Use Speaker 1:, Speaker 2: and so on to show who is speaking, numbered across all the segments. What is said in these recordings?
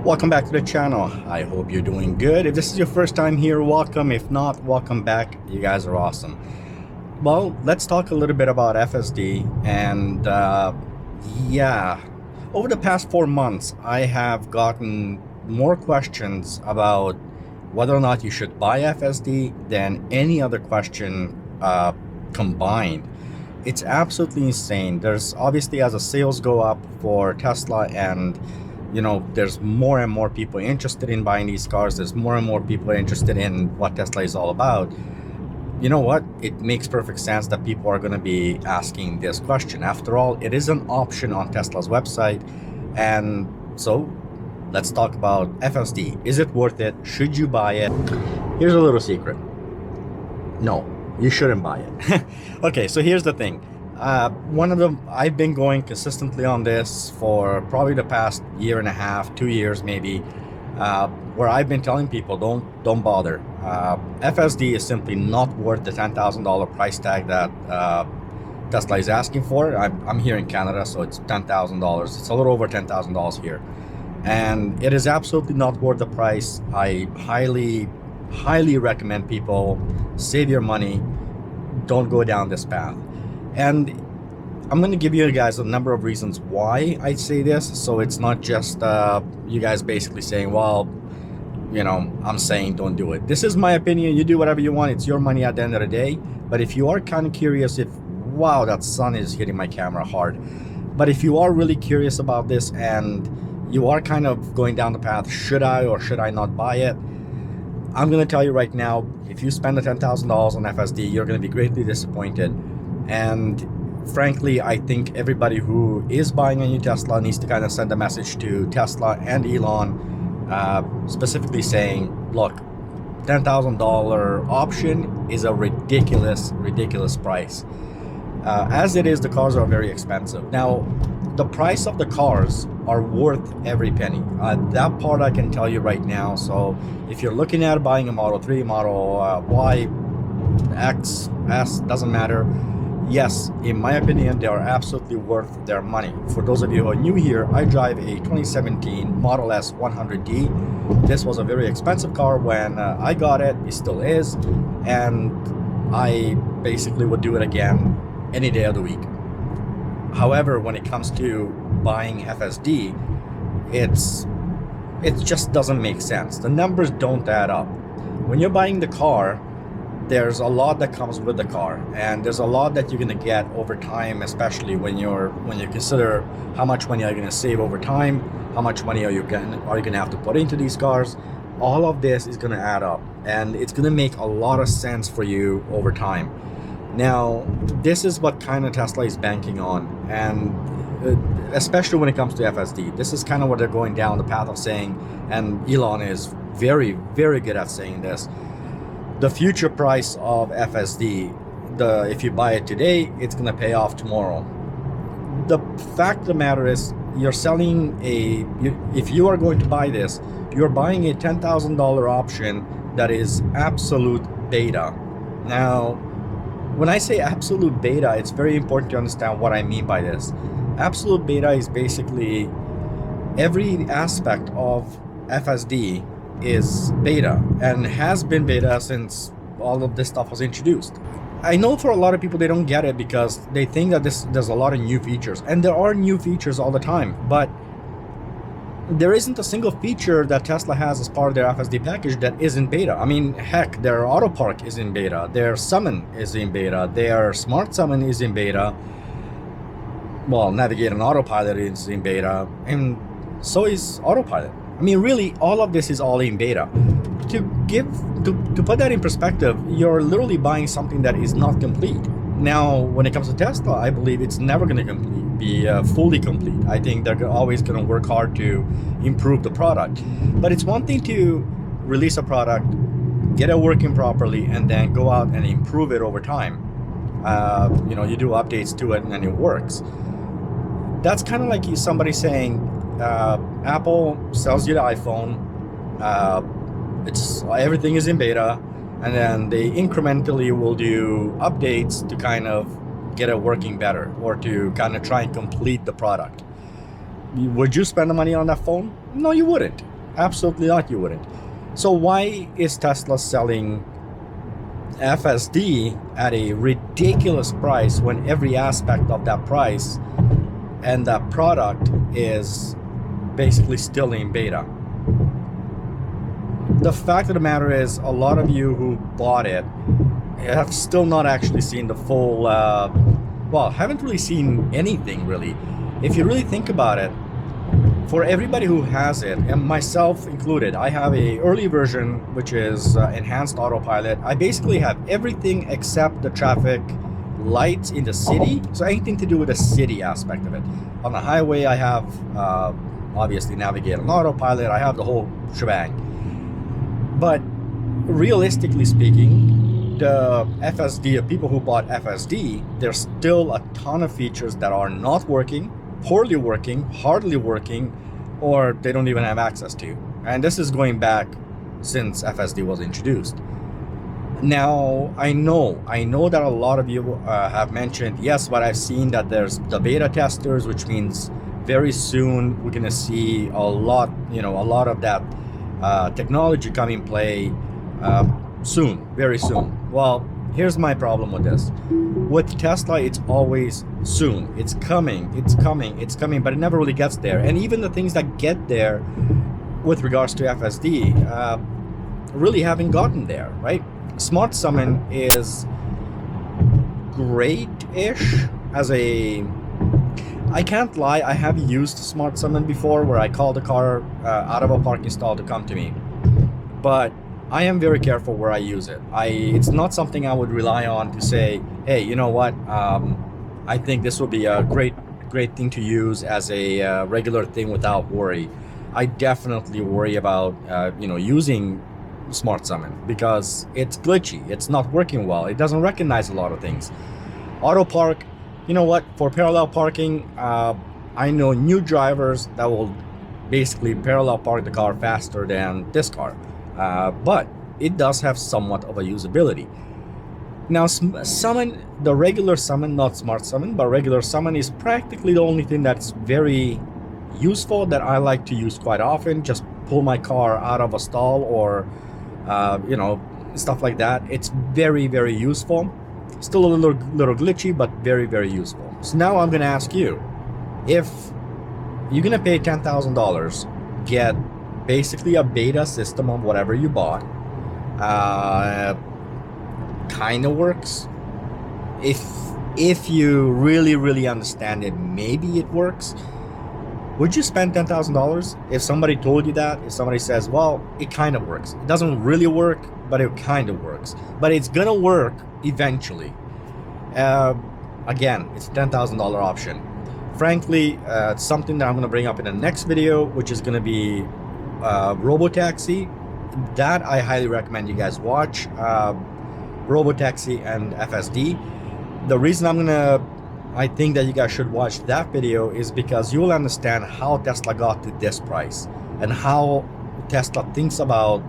Speaker 1: Welcome back to the channel. I hope you're doing good. If this is your first time here, welcome. If not, welcome back. You guys are awesome. Well, let's talk a little bit about FSD. And yeah, over the past 4 months, I have gotten more questions about whether or not you should buy FSD than any other question combined. It's absolutely insane. There's obviously, as the sales go up for Tesla, and you know, there's more and more people interested in buying these cars. There's more and more people interested in what Tesla is all about. You know what? It makes perfect sense that people are going to be asking this question. After all, it is an option on Tesla's website. And so let's talk about FSD. Is it worth it? Should you buy it? Here's a little secret. No, you shouldn't buy it. Okay, so here's the thing. I've been going consistently on this for probably the past year and a half, 2 years maybe, where I've been telling people don't bother. FSD is simply not worth the $10,000 price tag that Tesla is asking for. I'm here in Canada, so it's $10,000. It's a little over $10,000 here, and it is absolutely not worth the price. I highly recommend people save your money. Don't go down this path. And I'm going to give you guys a number of reasons why I say this, so it's not just you guys basically saying, well, you know, I'm saying don't do it. This is my opinion. You do whatever you want. It's your money at the end of the day. But if you are kind of curious, wow, that sun is hitting my camera hard. But if you are really curious about this and you are kind of going down the path, should I or should I not buy it? I'm going to tell you right now, if you spend the $10,000 on FSD, you're going to be greatly disappointed. And frankly, I think everybody who is buying a new Tesla needs to kind of send a message to Tesla and Elon, specifically saying, look, $10,000 option is a ridiculous price. As it is, the cars are very expensive. Now, the price of the cars are worth every penny. That part I can tell you right now. So if you're looking at buying a Model 3, Model Y, X, S, doesn't matter. Yes, in my opinion, they are absolutely worth their money. For those of you who are new here, I drive a 2017 Model S 100D. This was a very expensive car when I got it. It still is. And I basically would do it again any day of the week. However, when it comes to buying FSD, it just doesn't make sense. The numbers don't add up. When you're buying the car, there's a lot that comes with the car, and there's a lot that you're going to get over time, especially when you consider how much money are you going to save over time, how much money are you going to have to put into these cars. All of this is going to add up, and it's going to make a lot of sense for you over time. Now, this is what kind of Tesla is banking on, and especially when it comes to FSD, this is kind of what they're going down the path of saying, and Elon is very good at saying this. The future price of FSD, if you buy it today, it's going to pay off tomorrow. The fact of the matter is, you're selling if you are going to buy this, you're buying a $10,000 option that is absolute beta. Now, when I say absolute beta, it's very important to understand what I mean by this. Absolute beta is basically every aspect of FSD is beta and has been beta since all of this stuff was introduced. I know for a lot of people, they don't get it because they think that there's a lot of new features, and there are new features all the time, but there isn't a single feature that Tesla has as part of their FSD package that isn't beta. I mean, heck, their auto park is in beta, their summon is in beta, their smart summon is in beta, well, navigate and autopilot is in beta, and so is autopilot. I mean, really, all of this is all in beta. To put that in perspective, you're literally buying something that is not complete. Now, when it comes to Tesla, I believe it's never going to be fully complete. I think they're always going to work hard to improve the product. But it's one thing to release a product, get it working properly, and then go out and improve it over time. You do updates to it and then it works. That's kind of like somebody saying, Apple sells you the iPhone, everything is in beta, and then they incrementally will do updates to kind of get it working better, or to kind of try and complete the product. Would you spend the money on that phone? No, you wouldn't. Absolutely not, you wouldn't. So why is Tesla selling FSD at a ridiculous price when every aspect of that price and that product is basically still in beta? The fact of the matter is, a lot of you who bought it have still not actually seen the full, well, haven't really seen anything really. If you really think about it, for everybody who has it, and myself included, I have a early version which is enhanced autopilot. I basically have everything except the traffic lights in the city, so anything to do with the city aspect of it. On the highway, I have obviously navigate on autopilot. I have the whole shebang. But realistically speaking, the FSD, people who bought FSD, there's still a ton of features that are not working, poorly working, hardly working, or they don't even have access to. And this is going back since FSD was introduced. Now, I know that a lot of you have mentioned, yes, but I've seen that there's the beta testers, which means very soon we're gonna see a lot of that technology come in play soon, very soon. Well, here's my problem with this. With Tesla, it's always soon. It's coming, but it never really gets there. And even the things that get there with regards to FSD really haven't gotten there, right? Smart Summon is great-ish as a... I can't lie, I have used Smart Summon before where I called a car out of a parking stall to come to me. But I am very careful where I use it. It's not something I would rely on to say, hey, you know what, I think this will be a great thing to use as a regular thing without worry. I definitely worry about using Smart Summon because it's glitchy, it's not working well, it doesn't recognize a lot of things. Auto park, you know what, for parallel parking, I know new drivers that will basically parallel park the car faster than this car. But it does have somewhat of a usability. Now, Summon, the regular Summon, not Smart Summon, but regular Summon is practically the only thing that's very useful that I like to use quite often. Just pull my car out of a stall or, stuff like that. It's very, very useful. Still a little glitchy, but very, very useful. So now I'm going to ask you, if you're going to pay $10,000, get basically a beta system of whatever you bought, kind of works. If you really understand it, maybe it works. Would you spend $10,000? If somebody told you that, if somebody says, well, it kind of works. It doesn't really work, but it kind of works. But it's gonna work eventually. Again, it's a $10,000 option. Frankly, it's something that I'm gonna bring up in the next video, which is gonna be Robotaxi. That I highly recommend you guys watch. Robotaxi and FSD. The reason I think that you guys should watch that video is because you will understand how Tesla got to this price and how Tesla thinks about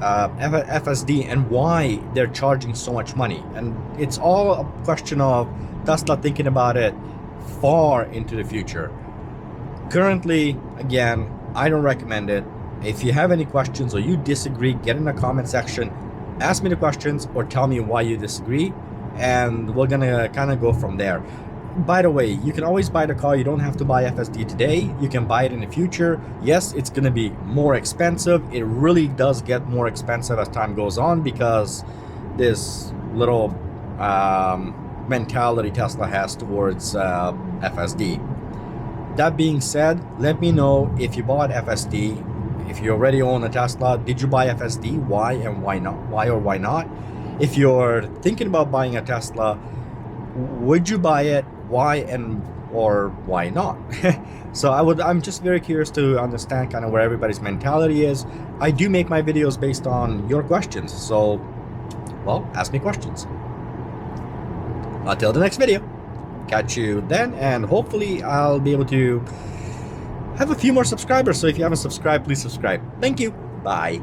Speaker 1: FSD and why they're charging so much money. And it's all a question of Tesla thinking about it far into the future. Currently, again, I don't recommend it. If you have any questions or you disagree, get in the comment section, ask me the questions or tell me why you disagree, and we're gonna kind of go from there. By the way, you can always buy the car. You don't have to buy FSD today. You can buy it in the future. Yes, it's gonna be more expensive. It really does get more expensive as time goes on because this little mentality Tesla has towards FSD. That being said, let me know if you bought FSD. If you already own a Tesla, did you buy FSD? Why and why not? Why or why not? If you're thinking about buying a Tesla, would you buy it? Why and or why not? So I'm just very curious to understand kind of where everybody's mentality is. I do make my videos based on your questions, so well, ask me questions. Until the next video, catch you then, and hopefully I'll be able to have a few more subscribers. So if you haven't subscribed, please subscribe. Thank you. Bye.